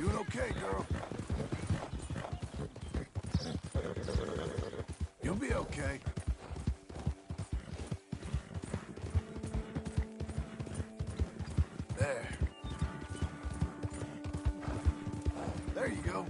Doing okay, girl. You'll be okay. There. There you go.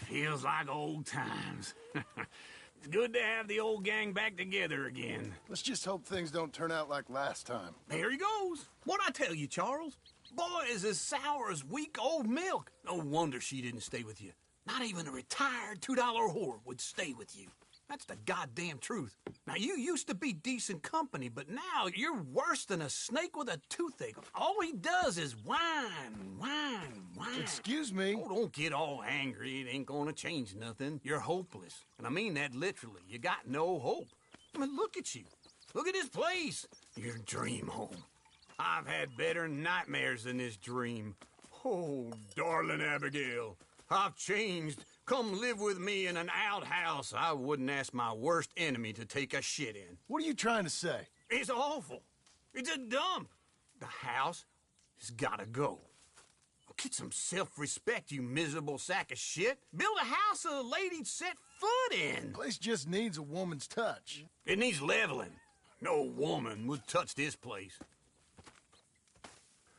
Feels like old times. It's good to have the old gang back together again. Let's just hope things don't turn out like last time. There he goes. What'd I tell you, Charles? Boy is as sour as week-old milk. No wonder she didn't stay with you. Not even a retired $2 whore would stay with you. That's the goddamn truth. Now, you used to be decent company, but now you're worse than a snake with a toothache. All he does is whine, whine, whine. Excuse me? Oh, don't get all angry. It ain't gonna change nothing. You're hopeless. And I mean that literally. You got no hope. I mean, look at you. Look at this place. Your dream home. I've had better nightmares than this dream. Oh, darling Abigail, I've changed. Come live with me in an outhouse I wouldn't ask my worst enemy to take a shit in. What are you trying to say? It's awful. It's a dump. The house has gotta go. Get some self-respect, you miserable sack of shit. Build a house a lady'd set foot in. The place just needs a woman's touch. It needs leveling. No woman would touch this place.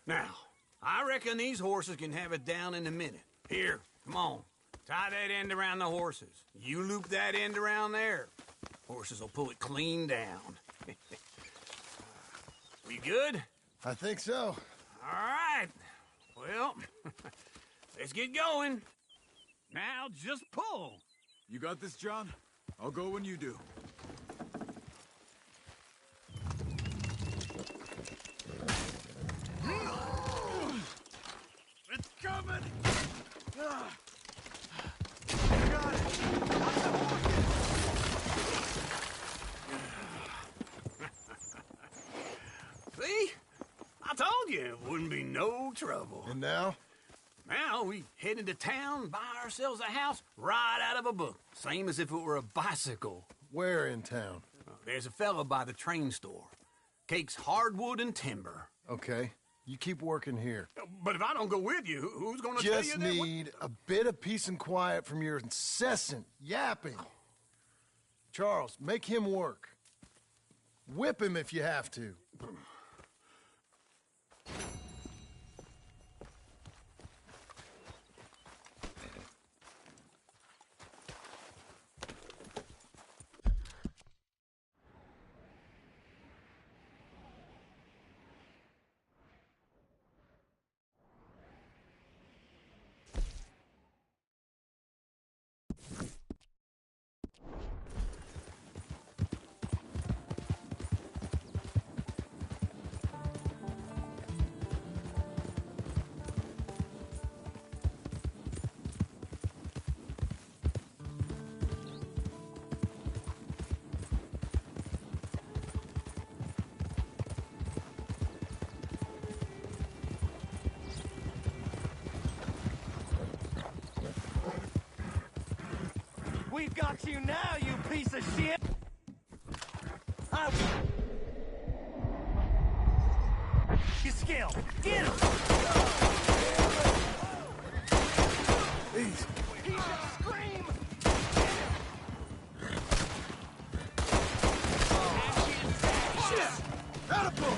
Now, I reckon these horses can have it down in a minute. Here, come on. Tie that end around the horses. You loop that end around there. Horses will pull it clean down. We good? I think so. All right. Well, let's get going. Now just pull. You got this, John? I'll go when you do. It's coming! Got it! See? I told you it wouldn't be no trouble. And now? Now we head into town, buy ourselves a house right out of a book. Same as if it were a bicycle. Where in town? There's a fella by the train store. Cakes hardwood and timber. Okay. You keep working here. But if I don't go with you, who's gonna tell you Just that? need a bit of peace and quiet from your incessant yapping. Charles, make him work. Whip him if you have to. We've got you now, you piece of shit! You skill! Get him! Easy. He's gonna scream! Shit! Catapult!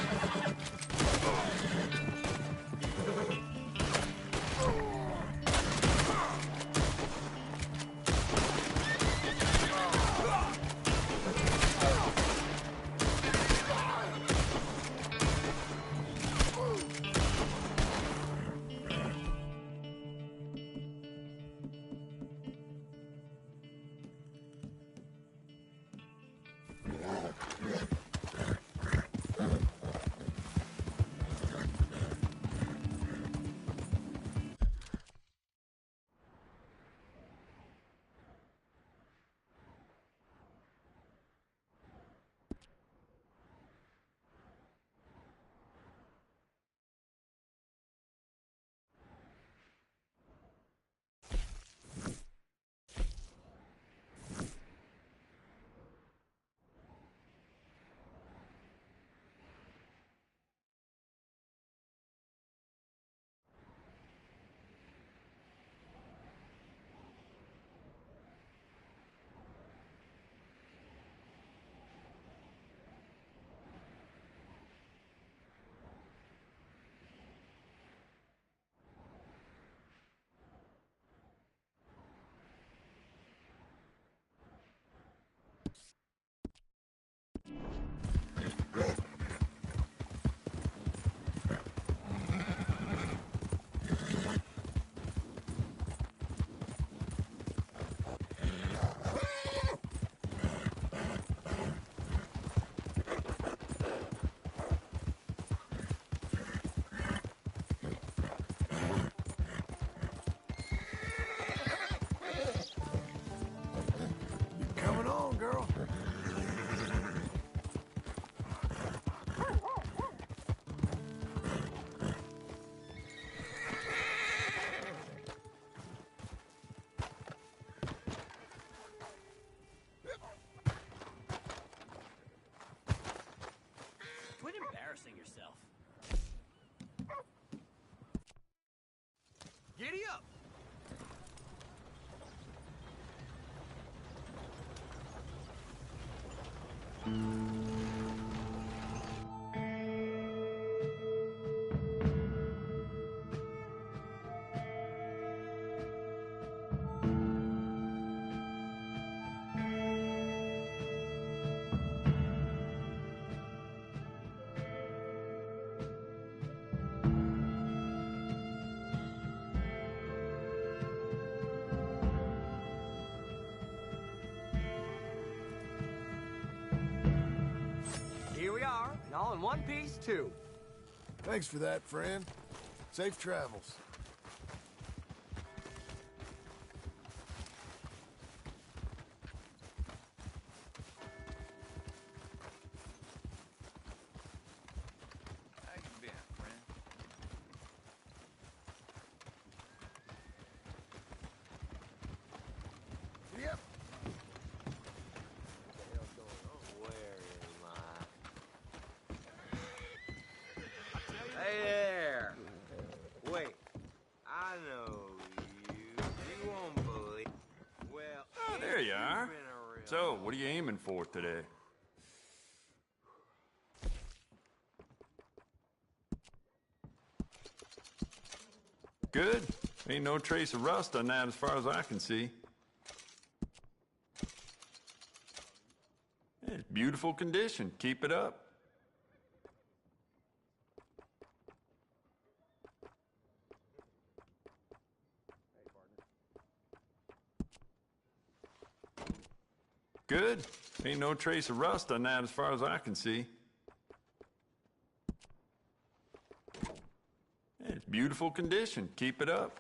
Here we are, and all in one piece, too. Thanks for that, friend. Safe travels. How you been, friend? Yep. Hey there! Wait, I know you. You won't believe. Well, There you are. been a real So, what are you aiming for today? Good. Ain't no trace of rust on that as far as I can see. It's beautiful condition. Keep it up. Good. Ain't no trace of rust on that as far as I can see. It's beautiful condition. Keep it up.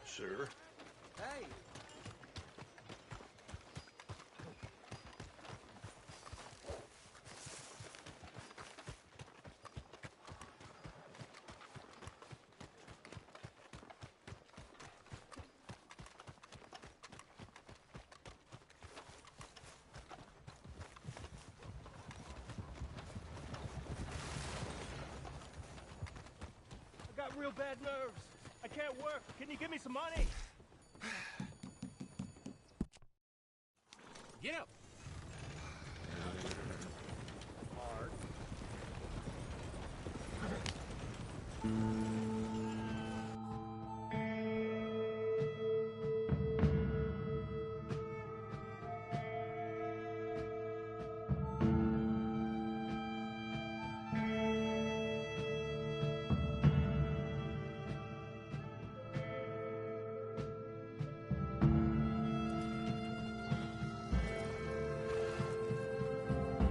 Sir. Hey, I got real bad nerves. I can't work. Can you give me some money? Get up.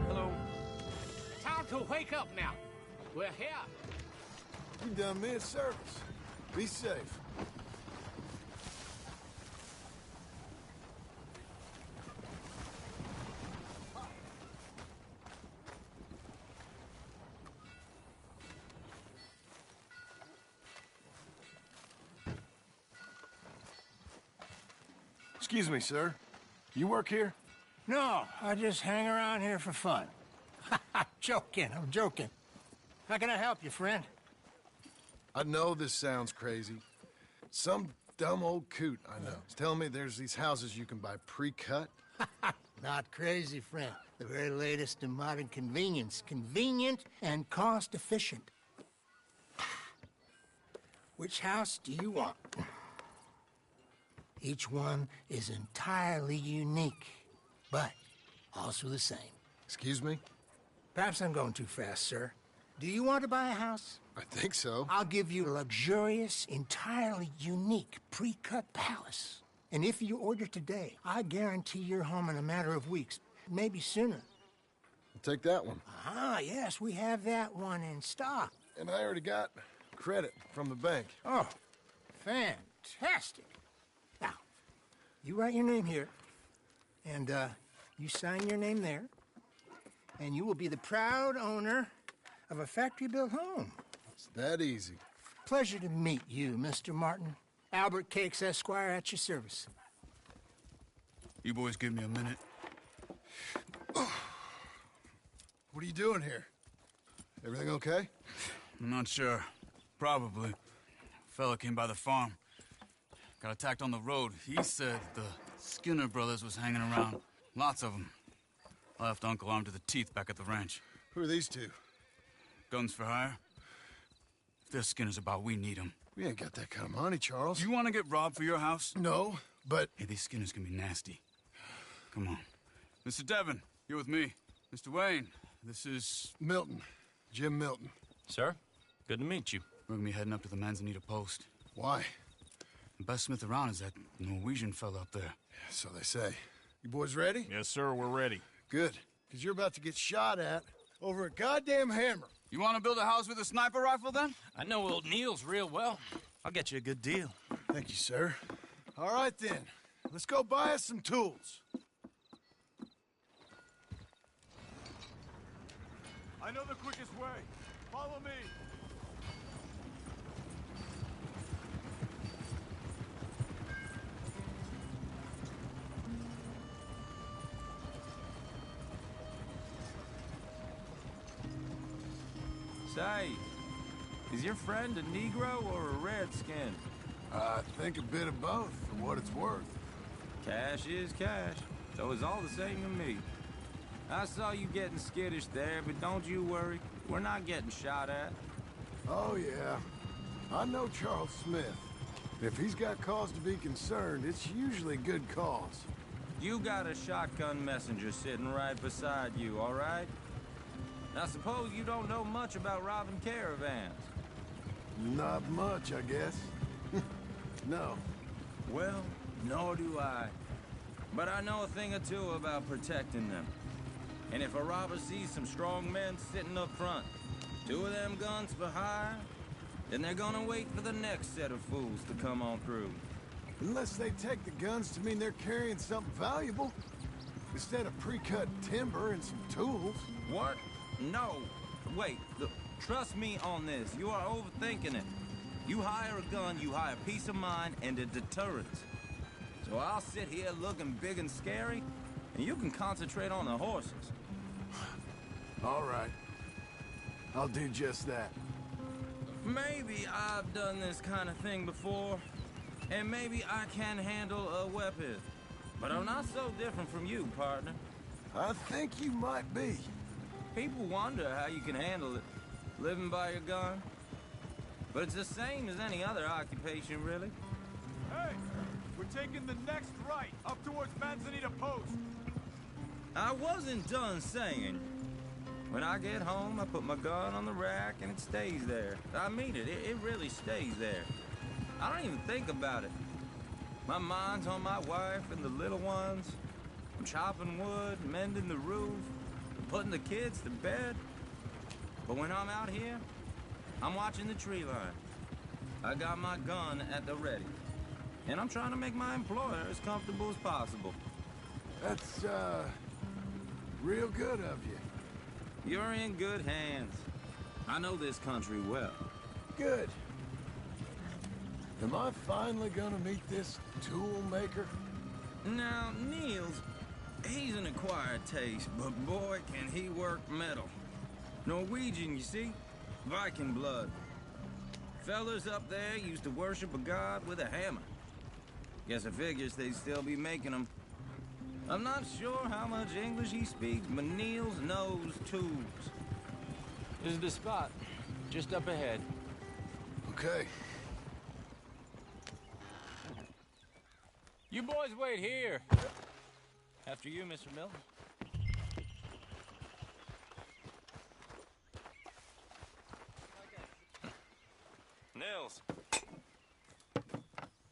Hello. Time to wake up now. We're here. You done me a service. Be safe. Excuse me, sir. You work here? No, I just hang around here for fun. I'm joking. How can I help you, friend? I know this sounds crazy. Some dumb old coot I know is telling me there's these houses you can buy pre-cut. Not crazy, friend. The very latest in modern convenience. Convenient and cost-efficient. Which house do you want? Each one is entirely unique, but also the same. Excuse me? Perhaps I'm going too fast, sir. Do you want to buy a house? I think so. I'll give you a luxurious, entirely unique pre-cut palace. And if you order today, I guarantee you're home in a matter of weeks, maybe sooner. I'll take that one. Ah, yes, we have that one in stock. And I already got credit from the bank. Oh, fantastic. Now, you write your name here, and you sign your name there, and you will be the proud owner of a factory-built home. It's that easy. Pleasure to meet you, Mr. Martin. Albert Cakes, Esquire, at your service. You boys give me a minute. What are you doing here? Everything okay? I'm not sure. Probably. Fella came by the farm. Got attacked on the road. He said the Skinner brothers was hanging around. Lots of them. I left Uncle armed to the teeth back at the ranch. Who are these two? Guns for hire? If there's Skinner's about, we need them. We ain't got that kind of money, Charles. Do you want to get robbed for your house? No, but... Hey, these Skinners can be nasty. Come on. Mr. Devon, you're with me. Mr. Wayne, this is... Milton. Jim Milton. Sir, good to meet you. We're gonna be heading up to the Manzanita post. Why? The best smith around is that Norwegian fella up there. So they say. You boys ready? Yes, sir, we're ready. Good. Because you're about to get shot at over a goddamn hammer. You want to build a house with a sniper rifle, then? I know old Neil's real well. I'll get you a good deal. Thank you, sir. All right, then. Let's go buy us some tools. I know the quickest way. Follow me. Say, is your friend a Negro or a Redskin? I think a bit of both, for what it's worth. Cash is cash, so it's all the same to me. I saw you getting skittish there, but don't you worry. We're not getting shot at. Oh, yeah. I know Charles Smith. If he's got cause to be concerned, it's usually good cause. You got a shotgun messenger sitting right beside you, all right? I suppose you don't know much about robbing caravans. Not much, I guess. No. Well, nor do I. But I know a thing or two about protecting them. And if a robber sees some strong men sitting up front, 2 of them guns for hire, then they're gonna wait for the next set of fools to come on through. Unless they take the guns to mean they're carrying something valuable. Instead of pre-cut timber and some tools. What? No. Wait, look, trust me on this. You are overthinking it. You hire a gun, you hire peace of mind and a deterrent. So I'll sit here looking big and scary, and you can concentrate on the horses. All right. I'll do just that. Maybe I've done this kind of thing before, and maybe I can handle a weapon. But I'm not so different from you, partner. I think you might be. People wonder how you can handle it, living by your gun. But it's the same as any other occupation, really. Hey, we're taking the next right, up towards Manzanita Post. I wasn't done saying. When I get home, I put my gun on the rack and it stays there. I mean it, it really stays there. I don't even think about it. My mind's on my wife and the little ones. I'm chopping wood, mending the roof, putting the kids to bed. But when I'm out here, I'm watching the tree line. I got my gun at the ready. And I'm trying to make my employer as comfortable as possible. That's, real good of you. You're in good hands. I know this country well. Good. Am I finally gonna meet this tool maker? Now, Niels, he's an acquired taste, but boy, can he work metal. Norwegian, you see? Viking blood. Fellas up there used to worship a god with a hammer. Guess I figures they'd still be making them. I'm not sure how much English he speaks, but Niels knows tools. This is the spot, just up ahead. Okay. You boys wait here. After you, Mr. Milton. Nils.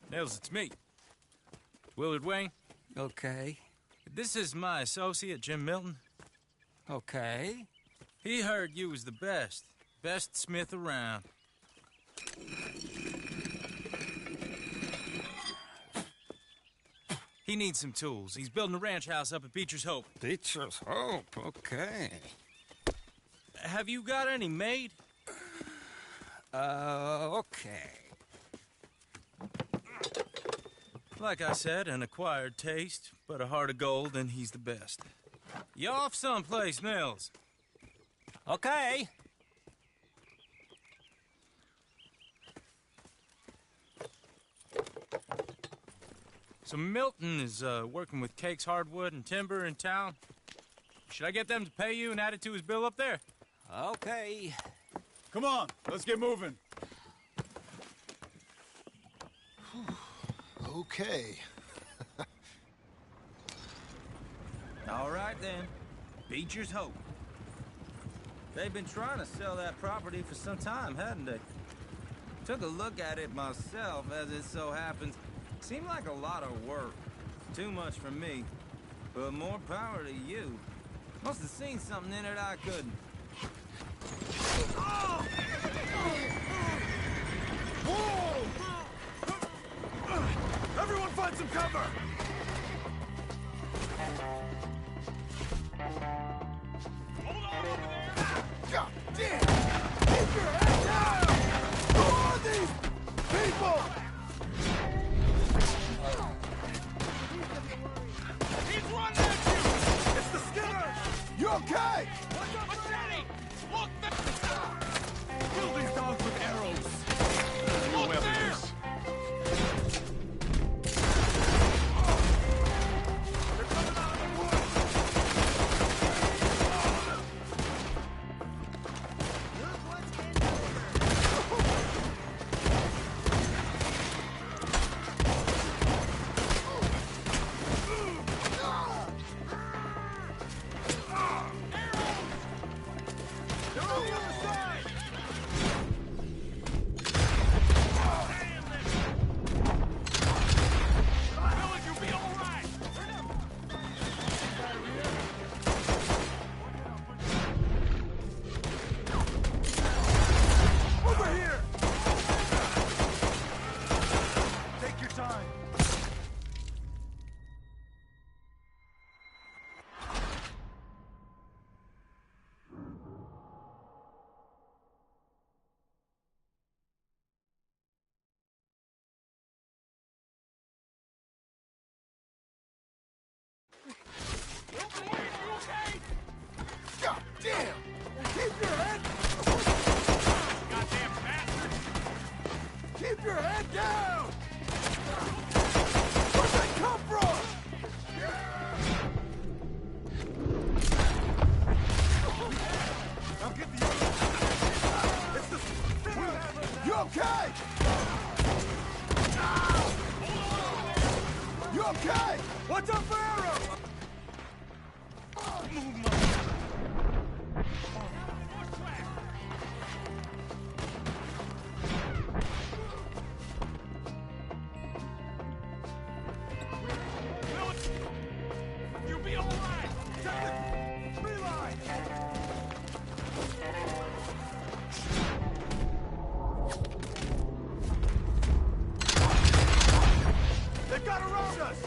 Nils, it's me. Willard Wayne. Okay. This is my associate, Jim Milton. Okay. He heard you was the best smith around. He needs some tools. He's building a ranch house up at Beecher's Hope. Beecher's Hope, okay. Have you got any made? Okay. Like I said, an acquired taste, but a heart of gold, and he's the best. You off someplace, Mills? Okay. So Milton is working with Cake's Hardwood and Timber in town. Should I get them to pay you and add it to his bill up there? Okay. Come on, let's get moving. Okay. All right, then. Beecher's hope. They've been trying to sell that property for some time, hadn't they? Took a look at it myself, as it so happens. Seemed like a lot of work. Too much for me. But more power to you. Must have seen something in it I couldn't. Whoa! Everyone find some cover! Hold on over there! God damn! Keep your head down! Who are these people? He's running at you! It's the Skinner! You okay? What's up, Machete? Look there! Kill these dogs with arrows. Look there! They're coming out of the woods! Look what's been delivered. They're on the other side! Village, you'll be all right! Over here! Take your time. God damn! Keep your head! Goddamn bastard! Keep your head down! Where'd they come from? Now get the other. It's the... You okay? You okay? What's up for arrow? You'll be all right! Reline! They've got around us!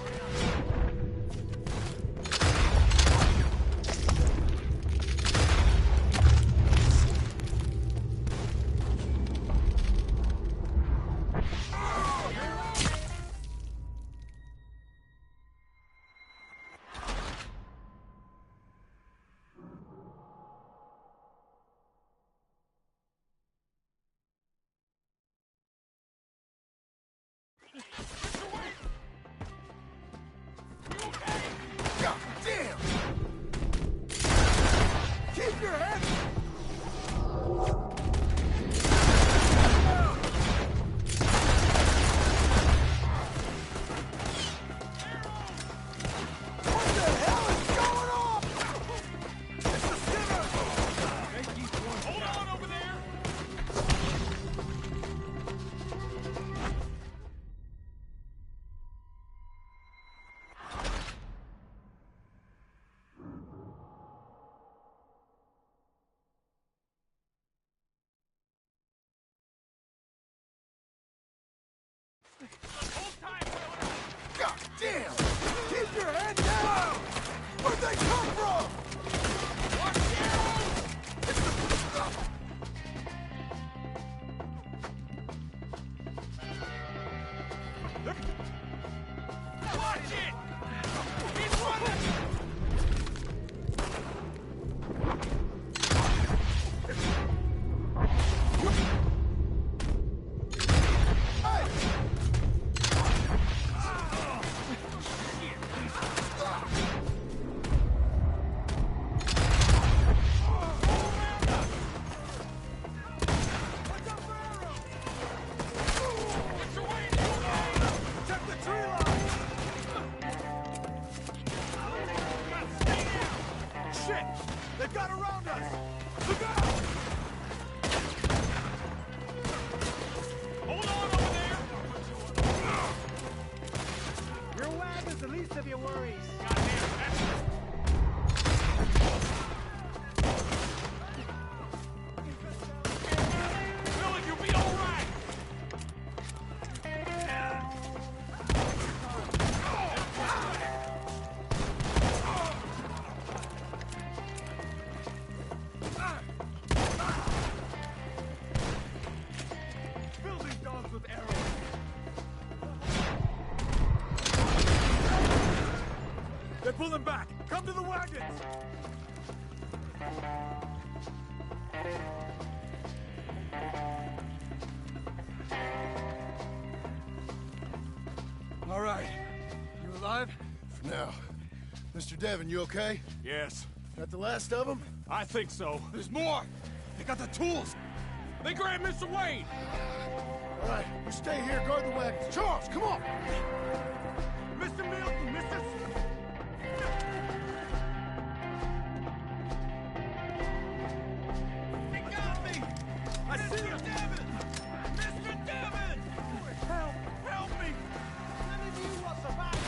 the least of your worries. Billy, you'll be all right. Fill these dogs with arrows. They're pulling back! Come to the wagons! All right. You alive? For now. Mr. Devon, you okay? Yes, Got the last of them? I think so. There's more. They got the tools. They grabbed Mr. Wayne. All right, you stay here, guard the wagons. Charles, come on! Mr. Milton, Mr. They got me! I see him! Devon! Mr. Devon! Help! Help me! None of you will survive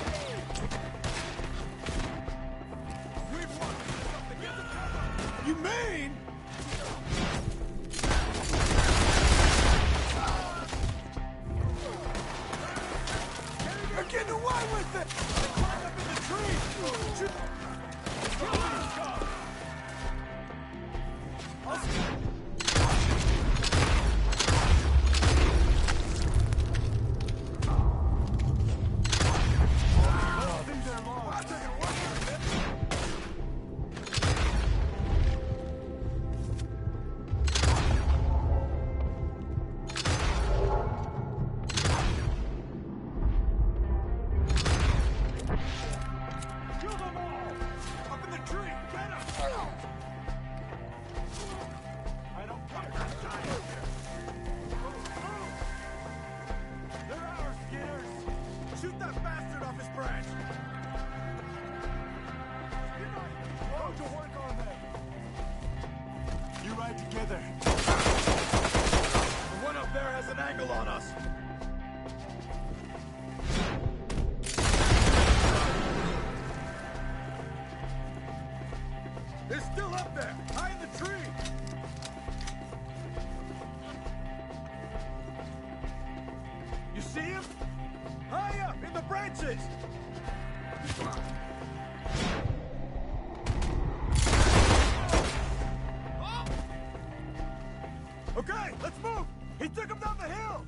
We've won something! Get the cover! You mean? They're getting away with it! They climbed up in the tree! Shoot! Kill these guys! Kill them all! Up in the tree! Get them! I don't care. They're ours, Skinners! Shoot that bastard off his branch! Go to work on them! You ride together. The one up there has an angle on us. They're still up there, high in the tree. You see him? High up in the branches. Okay, let's move. He took him down the hill.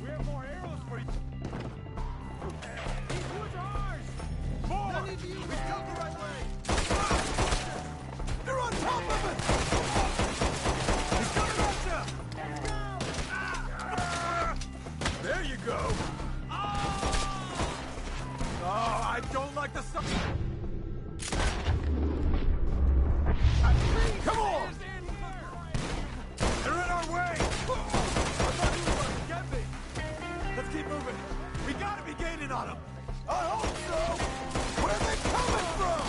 We have more arrows for you. These woods are ours. More. None of you We come the right way. They're on top of it! He's coming at you! There you go! Oh, I don't like the sun. Come on! They're in our way! I thought you were going to get me. Let's keep moving. We gotta be gaining on them. I hope so! Where are they coming from?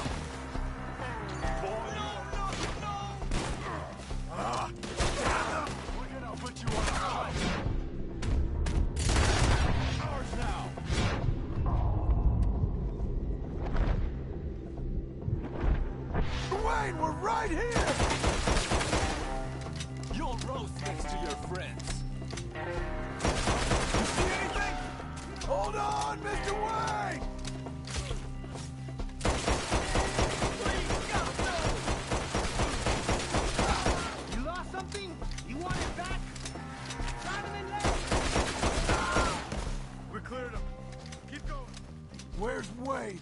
We're gonna put you on a fight. Ours now. Wayne, we're right here! You'll roast next to your friends. You see anything? Hold on, Mr. Wayne! You lost something? You want it back? Shot him in leg! We cleared them. Keep going. Where's Wade?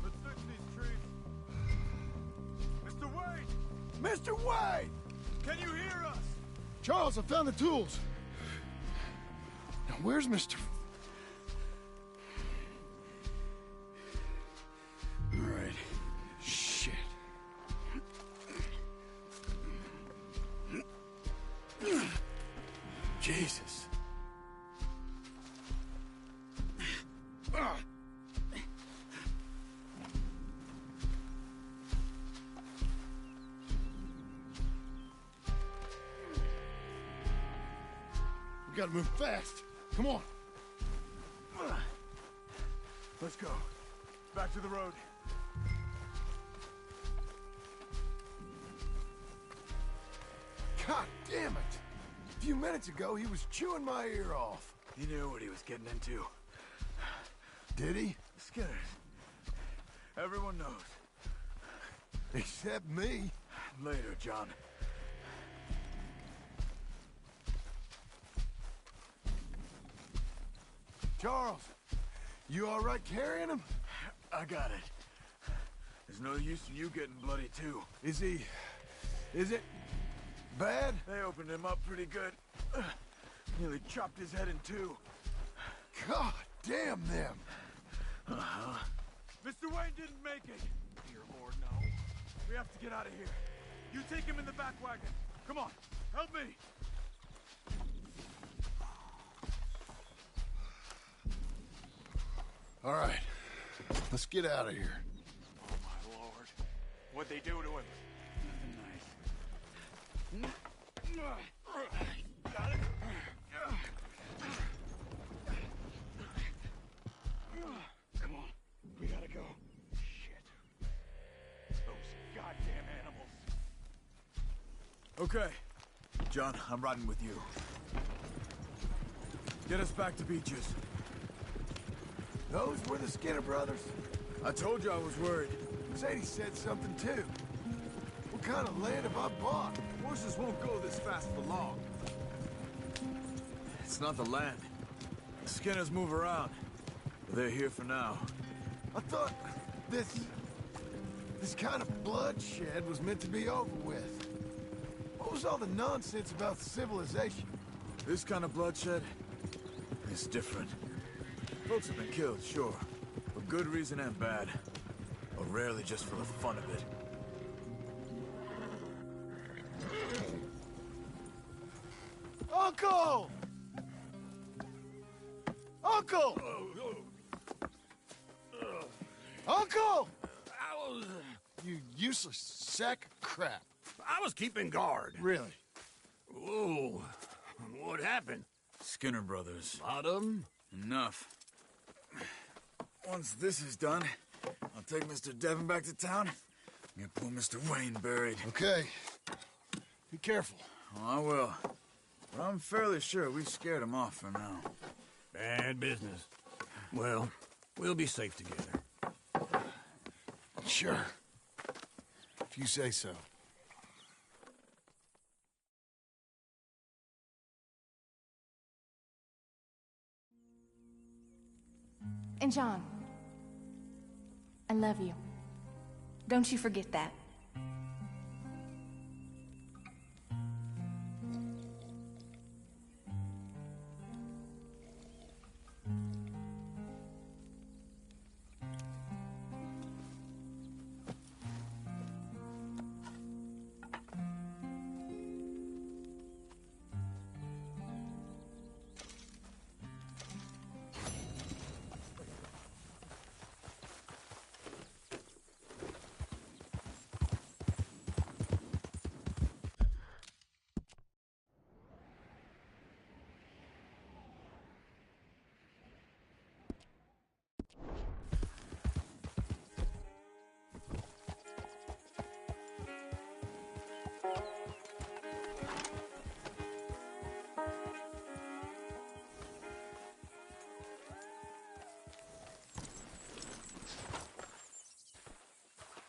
Let's fix these trees. Mr. Wade! Mr. Wade! Can you hear us? Charles, I found the tools. Now, where's Mr. All right. Shit. Jesus. We gotta move fast. Come on. Let's go. Back to the road. God damn it! A few minutes ago, he was chewing my ear off. He knew what he was getting into. Did he? Skinners. Everyone knows. Except me. Later, John. Charles, you all right carrying him? I got it. There's no use in you getting bloody, too. Is it bad? They opened him up pretty good. Nearly chopped his head in two. God damn them. Uh-huh. Mr. Wayne didn't make it. Dear Lord, no. We have to get out of here. You take him in the back wagon. Come on, help me. All right, let's get out of here. Oh, my Lord. What'd they do to him? Nothing nice. Got it? Come on, we gotta go. Shit. Those goddamn animals. Okay. John, I'm riding with you. Get us back to Beaches. Those were the Skinner brothers? I told you I was worried. Sadie said something too. What kind of land have I bought? Horses won't go this fast for long. It's not the land. The Skinners move around. They're here for now. I thought this kind of bloodshed was meant to be over with. What was all the nonsense about civilization? This kind of bloodshed is different. Folks have been killed, sure, for good reason and bad, but rarely just for the fun of it. Uncle! Uncle! Uncle! You useless sack of crap. I was keeping guard. Really? Whoa. What happened? Skinner brothers. A lot of them? Enough. Once this is done, I'll take Mr. Devon back to town and get poor Mr. Wayne buried. Okay. Be careful. Oh, I will. But I'm fairly sure we scared him off for now. Bad business. Well, we'll be safe together. Sure. If you say so. And John, I love you. Don't you forget that.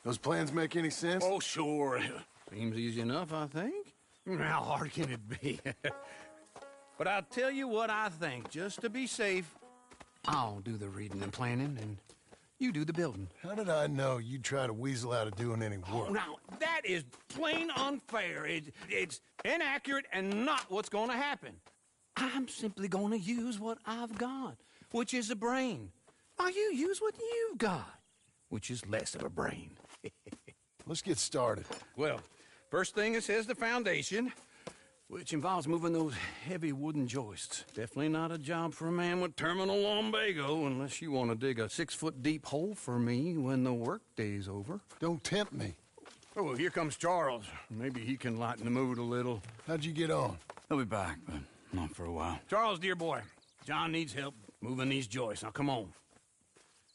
Those plans make any sense? Oh, sure. Seems easy enough, I think. How hard can it be? But I'll tell you what I think. Just to be safe, I'll do the reading and planning, and you do the building. How did I know you'd try to weasel out of doing any work? Oh, now, that is plain unfair. It's inaccurate and not what's going to happen. I'm simply going to use what I've got, which is a brain. Now, you use what you've got, which is less of a brain. Let's get started. Well, first thing it says the foundation, which involves moving those heavy wooden joists. Definitely not a job for a man with terminal lumbago, unless you want to dig a 6-foot deep hole for me when the workday's over. Don't tempt me. Oh, well, here comes Charles. Maybe he can lighten the mood a little. How'd you get on? He'll be back, but not for a while. Charles, dear boy, John needs help moving these joists. Now, come on.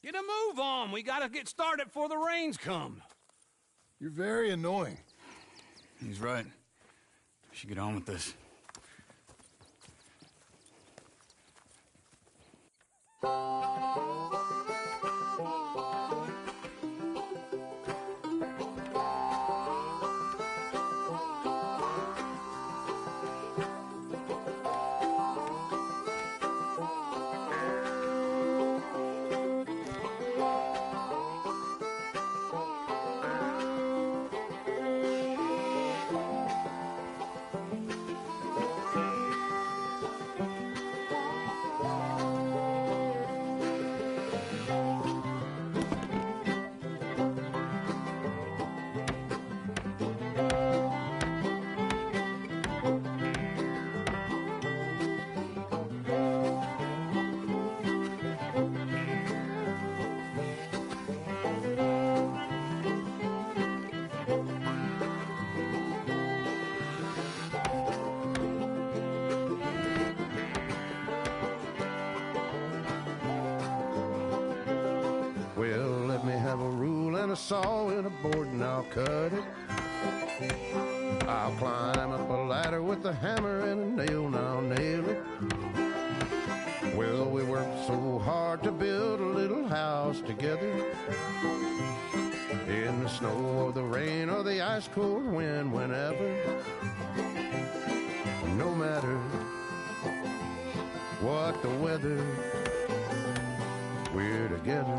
Get a move on. We gotta get started before the rains come. You're very annoying. He's right. We should get on with this. Well, let me have a rule and a saw and a board and I'll cut it. I'll climb up a ladder with a hammer and a nail and I'll nail it. Well, we worked so hard to build a little house together. In the snow or the rain or the ice cold wind, whenever. No matter what the weather, we're together.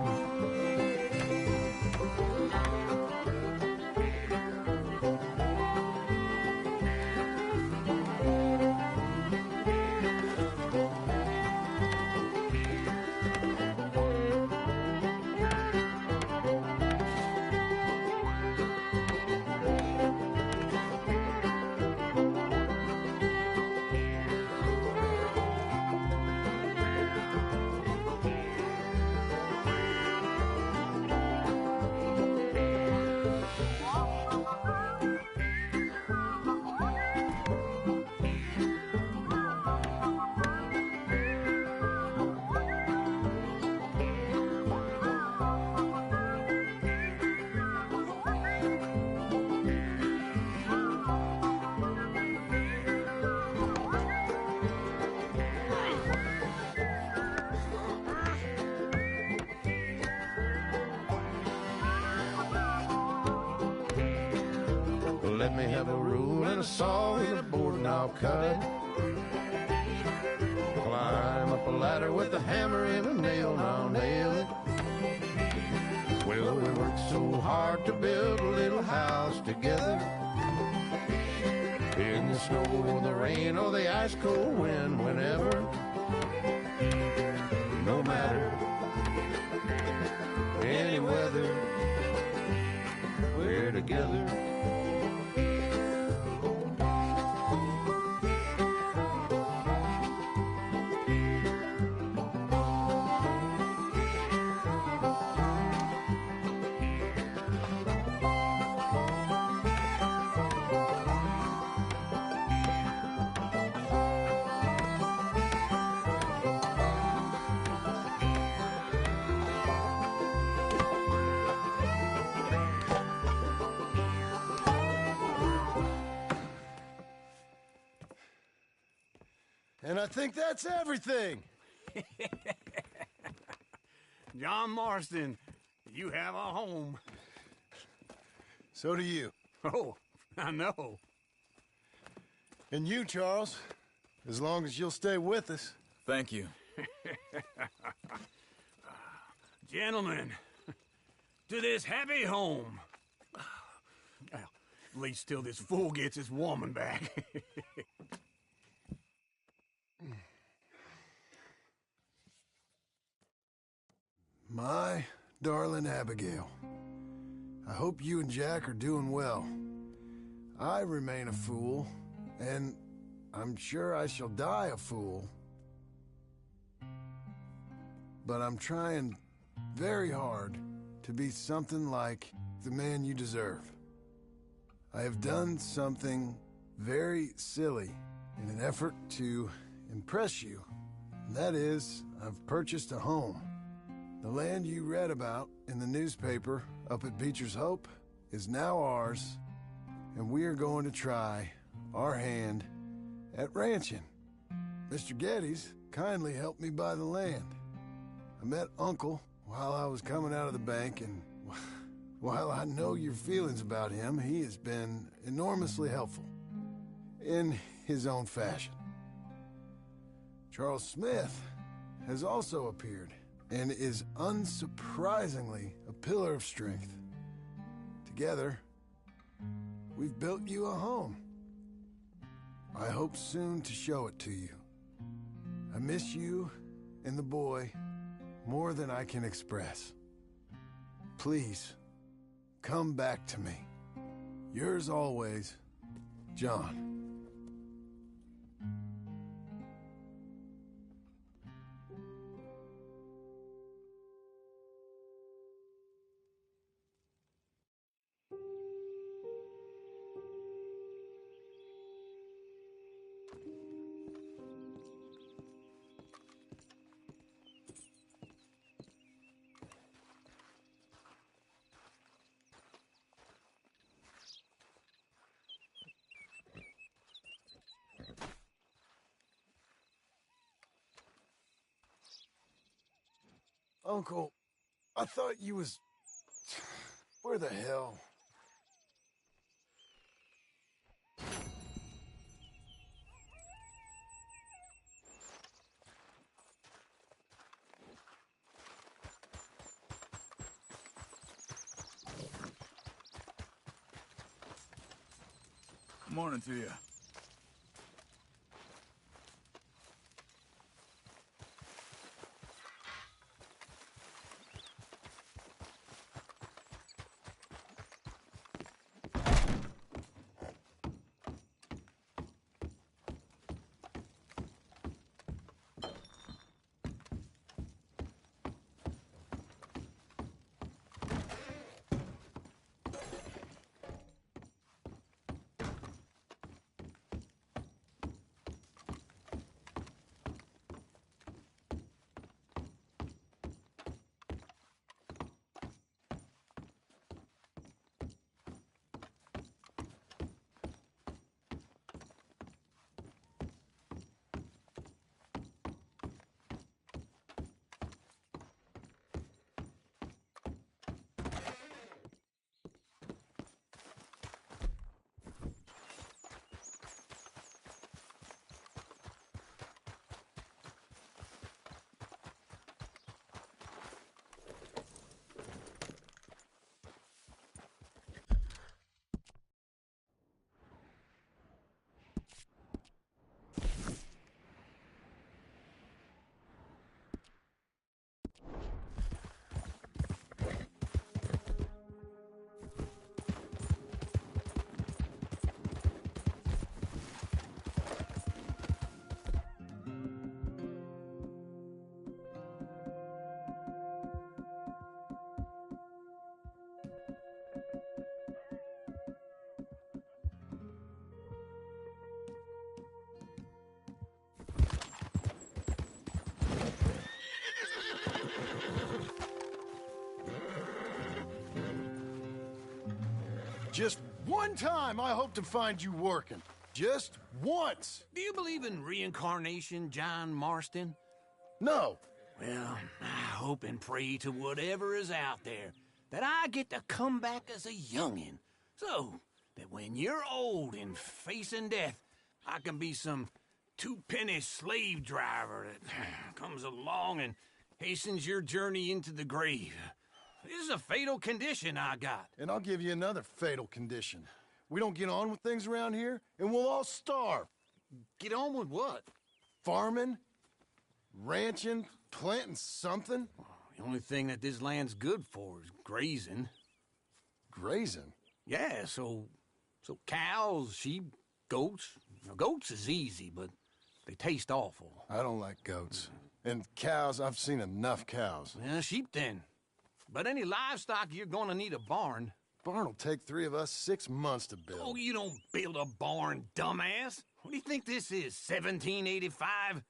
Let me have a rule and a saw and a board and I'll cut it. Climb up a ladder with a hammer and a nail and I'll nail it. Well, we worked so hard to build a little house together. In the snow or the rain or the ice cold wind, whenever. No matter any weather, we're together. And I think that's everything. John Marston, you have a home. So do you. Oh, I know. And you, Charles, as long as you'll stay with us. Thank you. Gentlemen, to this happy home. Well, at least till this fool gets his woman back. My darling Abigail, I hope you and Jack are doing well. I remain a fool, and I'm sure I shall die a fool. But I'm trying very hard to be something like the man you deserve. I have done something very silly in an effort to impress you. And that is, I've purchased a home. The land you read about in the newspaper up at Beecher's Hope is now ours, and we are going to try our hand at ranching. Mr. Geddes kindly helped me buy the land. I met Uncle while I was coming out of the bank, and while I know your feelings about him, he has been enormously helpful in his own fashion. Charles Smith has also appeared and is unsurprisingly a pillar of strength. Together, we've built you a home. I hope soon to show it to you. I miss you and the boy more than I can express. Please, come back to me. Yours always, John. Uncle, I thought you was... Where the hell? Morning to you. Just one time I hope to find you working. Just once. Do you believe in reincarnation, John Marston? No. Well, I hope and pray to whatever is out there that I get to come back as a youngin', so that when you're old and facing death, I can be some two-penny slave driver that comes along and hastens your journey into the grave. This is a fatal condition I got. And I'll give you another fatal condition. We don't get on with things around here, and we'll all starve. Get on with what? Farming, ranching, planting something. The only thing that this land's good for is grazing. Grazing? Yeah, so cows, sheep, goats. Now, goats is easy, but they taste awful. I don't like goats. And cows, I've seen enough cows. Yeah, sheep then. But any livestock, you're gonna need a barn. Barn will take 3 of us 6 months to build. Oh, you don't build a barn, dumbass. What do you think this is, 1785?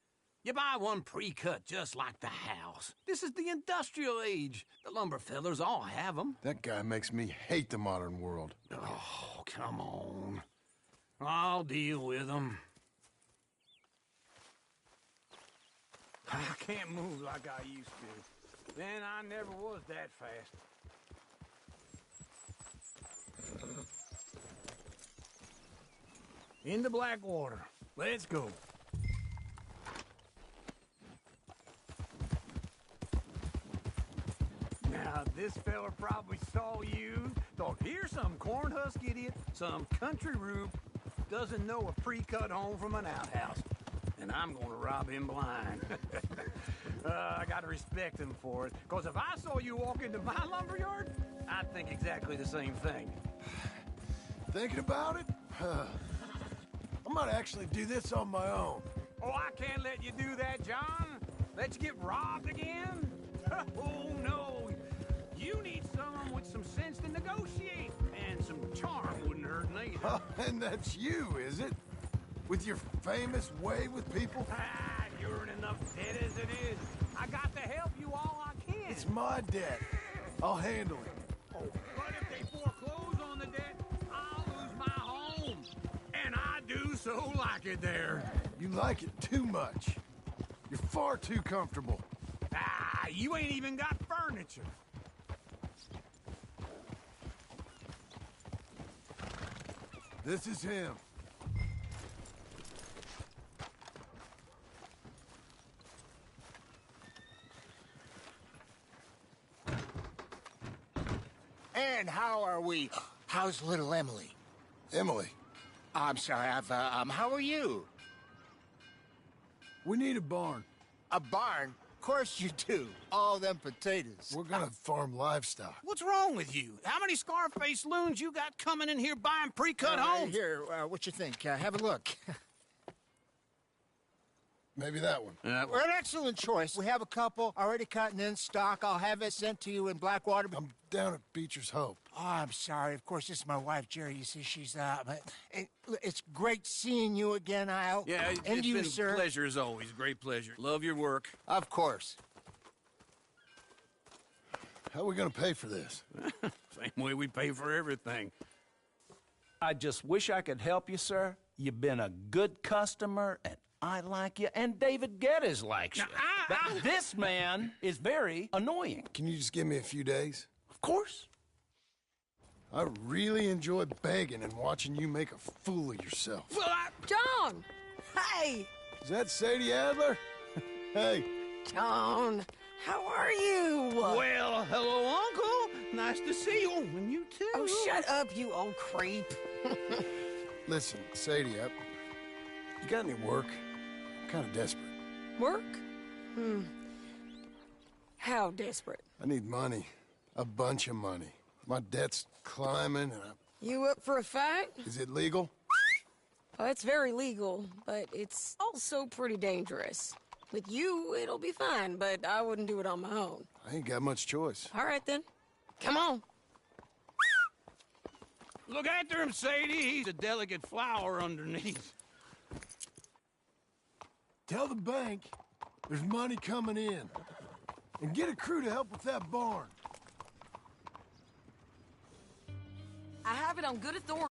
You buy one pre-cut just like the house. This is the industrial age. The lumber fellers all have them. That guy makes me hate the modern world. Oh, come on. I'll deal with them. I can't move like I used to. Then I never was that fast. Into Blackwater. Let's go. Now, this fella probably saw you, thought, here's some cornhusk idiot, some country rube, doesn't know a pre-cut home from an outhouse. And I'm gonna rob him blind. I gotta respect him for it, because if I saw you walk into my lumberyard, I'd think exactly the same thing. Thinking about it? I might actually do this on my own. Oh, I can't let you do that, John. Let you get robbed again? Oh, no. You need someone with some sense to negotiate, and some charm wouldn't hurt neither. Oh, and that's you, is it? With your famous way with people? Ah, you're in enough debt as it is. I got to help you all I can. It's my debt. I'll handle it. Oh, but if they foreclose on the debt, I'll lose my home. And I do so like it there. You like it too much. You're far too comfortable. Ah, you ain't even got furniture. This is him. And how are we? How's little Emily? Emily. I'm sorry, how are you? We need a barn. A barn? Of course you do. All them potatoes. We're gonna farm livestock. What's wrong with you? How many Scarface loons you got coming in here buying pre-cut homes? Here, what you think? Have a look. Maybe that one. We're an excellent choice. We have a couple already cut and in stock. I'll have it sent to you in Blackwater. I'm down at Beecher's Hope. Oh, I'm sorry. Of course, this is my wife, Jerry. You see, she's it's great seeing you again, Al. Yeah, and it's you, been sir. a pleasure as always. Great pleasure. Love your work. Of course. How are we gonna pay for this? Same way we pay for everything. I just wish I could help you, sir. You've been a good customer, and I like you, and David Geddes likes you. But this man is very annoying. Can you just give me a few days? Of course. I really enjoy begging and watching you make a fool of yourself. Well, John! Hey! Is that Sadie Adler? Hey. John, how are you? Well, hello, Uncle. Nice to see you. And you too. Oh, shut up, you old creep. Listen, Sadie, you got any work? I'm kind of desperate. Work? How desperate? I need money. A bunch of money. My debt's climbing and You up for a fight? Is it legal? Oh, it's very legal, but it's also pretty dangerous. With you, it'll be fine, but I wouldn't do it on my own. I ain't got much choice. All right, then. Come on. Look after him, Sadie. He's a delicate flower underneath. Tell the bank there's money coming in. And get a crew to help with that barn. I have it on good authority.